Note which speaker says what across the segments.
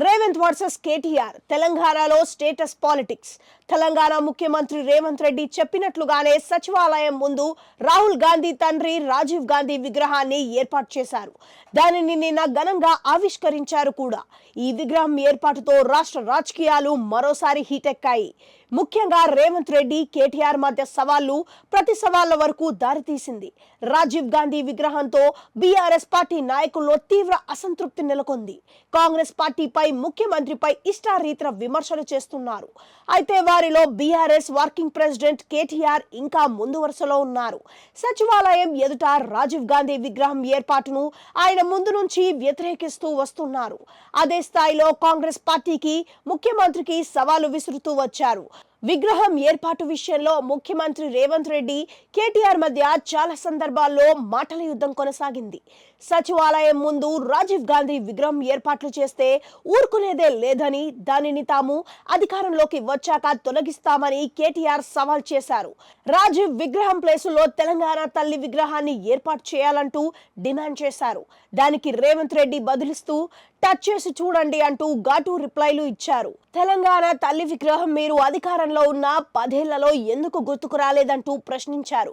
Speaker 1: Revanth versus KTR తెలంగాణలో status politics. Telangana ముఖ్యమంత్రి రేవంత్ రెడ్డి చెప్పినట్లుగానే సచివాలయం ముందు రాహుల్ గాంధీ తండ్రి రాజీవ్ గాంధీ విగ్రహాన్ని ఏర్పాటు చేశారు. దానిని నిన్న ఘనంగా ఆవిష్కరించారు కూడా. ఈ విగ్రహం ఏర్పాటుతో రాష్ట్ర రాజకీయాలు మరోసారి హీటెక్కాయి. ముఖ్యంగా రేవంత్ రెడ్డి కేటీఆర్ మధ్య సవాళ్లు ప్రతి సవాళ్ల వరకు దారితీసింది. రాజీవ్ గాంధీ విగ్రహంతో బీఆర్ఎస్ పార్టీ నాయకుల్లో తీవ్ర అసంతృప్తి నెలకొంది. కాంగ్రెస్ పార్టీపై ముఖ్యమంత్రిపై ఇష్టారీతిన విమర్శలు చేస్తున్నారు. అయితే వారిలో బీఆర్ఎస్ వర్కింగ్ ప్రెసిడెంట్ కేటీఆర్ ఇంకా ముందు వరుసలో ఉన్నారు. సచివాలయం ఎదుట రాజీవ్ గాంధీ విగ్రహం ఏర్పాటును ఆయన ముందు నుంచి వ్యతిరేకిస్తూ వస్తున్నారు. అదే స్థాయిలో కాంగ్రెస్ పార్టీకి ముఖ్యమంత్రికి సవాలు విసురుతూ వచ్చారు. విగ్రహం ఏర్పాటు విషయంలో ముఖ్యమంత్రి రేవంత్ రెడ్డి కేటీఆర్ మధ్య చాలా సందర్భాల్లో మాటల యుద్ధం కొనసాగింది. సచివాలయం ముందు రాజీవ్ గాంధీ విగ్రహం ఏర్పాట్లు చేస్తే ఊరుకునేదే లేదని, దానిని తాము అధికారంలోకి వచ్చాక తొలగిస్తామని కేటీఆర్ సవాల్ చేశారు. రాజీవ్ విగ్రహం ప్లేసులో తెలంగాణ తల్లి విగ్రహాన్ని ఏర్పాటు చేయాలంటూ డిమాండ్ చేశారు. దానికి రేవంత్ రెడ్డి బదులిస్తూ టచ్ చేసి చూడండి అంటూ ఘాటు రిప్లైలు ఇచ్చారు. తెలంగాణ తల్లి విగ్రహం మీరు అధికారంలో ఉన్న 10 ఏళ్లలో ఎందుకు గుర్తుకు రాలేదంటూ ప్రశ్నించారు.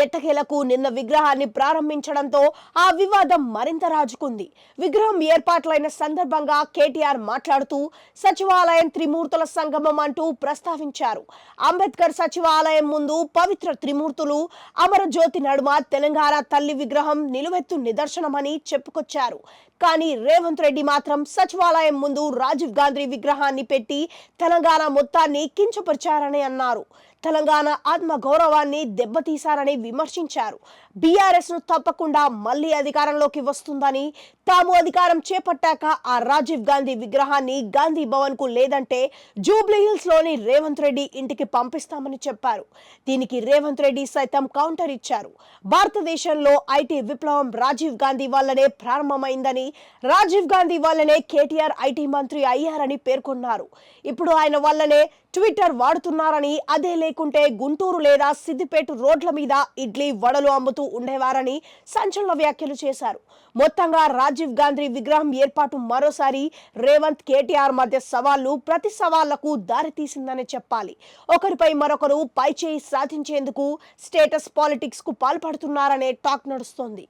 Speaker 1: ఎట్టకేలకు నిన్న విగ్రహాన్ని ప్రారంభించడంతో ఆ వివాదం మరింత రాజుకుంది. విగ్రహం ఏర్పాట్లైన సందర్భంగా కేటీఆర్ మాట్లాడుతూ సచివాలయం త్రిమూర్తుల సంగమం అంటూ ప్రస్తావించారు. అంబేద్కర్ సచివాలయం ముందు పవిత్ర త్రిమూర్తులు అమరజ్యోతి నడుమ తెలంగాణ తల్లి విగ్రహం నిలువెత్తు నిదర్శనమని చెప్పుకొచ్చారు. కానీ రేవంత్ రెడ్డి మాత్రం సచివాలయం ముందు రాజీవ్ గాంధీ విగ్రహాన్ని పెట్టి తెలంగాణ మొత్తాన్ని కించపరిచారని అన్నారు. తెలంగాణ ఆత్మ గౌరవాన్ని దెబ్బతీశారని విమర్శించారు. బీఆర్ఎస్ ను తప్పకుండా మళ్లీ అధికారంలోకి వస్తుందని, తాము అధికారం చేపట్టాక ఆ రాజీవ్ గాంధీ విగ్రహాన్ని గాంధీ భవన్ కు లేదంటే జూబ్లీహిల్స్ లోని రేవంత్ రెడ్డి ఇంటికి పంపిస్తామని చెప్పారు. దీనికి రేవంత్ రెడ్డి సైతం కౌంటర్ ఇచ్చారు. భారతదేశంలో ఐటీ విప్లవం రాజీవ్ గాంధీ వల్లనే ప్రారంభమైందని, రాజీవ్ గాంధీ వల్లనే కేటీఆర్ ఐటీ మంత్రి అయ్యారని పేర్కొన్నారు. ఇప్పుడు ఆయన వల్లనే ట్విట్టర్ వాడుతున్నారని, అదే లేకుంటే గుంటూరు లేదా సిద్దిపేట రోడ్ల మీద ఇడ్లీ వడలు అమ్ముతూ ఉండేవారని సంచలన వ్యాఖ్యలు చేశారు. మొత్తంగా రాజీవ్ గాంధీ విగ్రహం ఏర్పాటు మరోసారి రేవంత్ కేటీఆర్ మధ్య సవాళ్లు ప్రతి సవాళ్లకు దారితీసిందని చెప్పాలి. ఒకరిపై మరొకరు పైచేయి సాధించేందుకు స్టేటస్ పాలిటిక్స్ కు పాల్పడుతున్నారనే టాక్ నడుస్తోంది.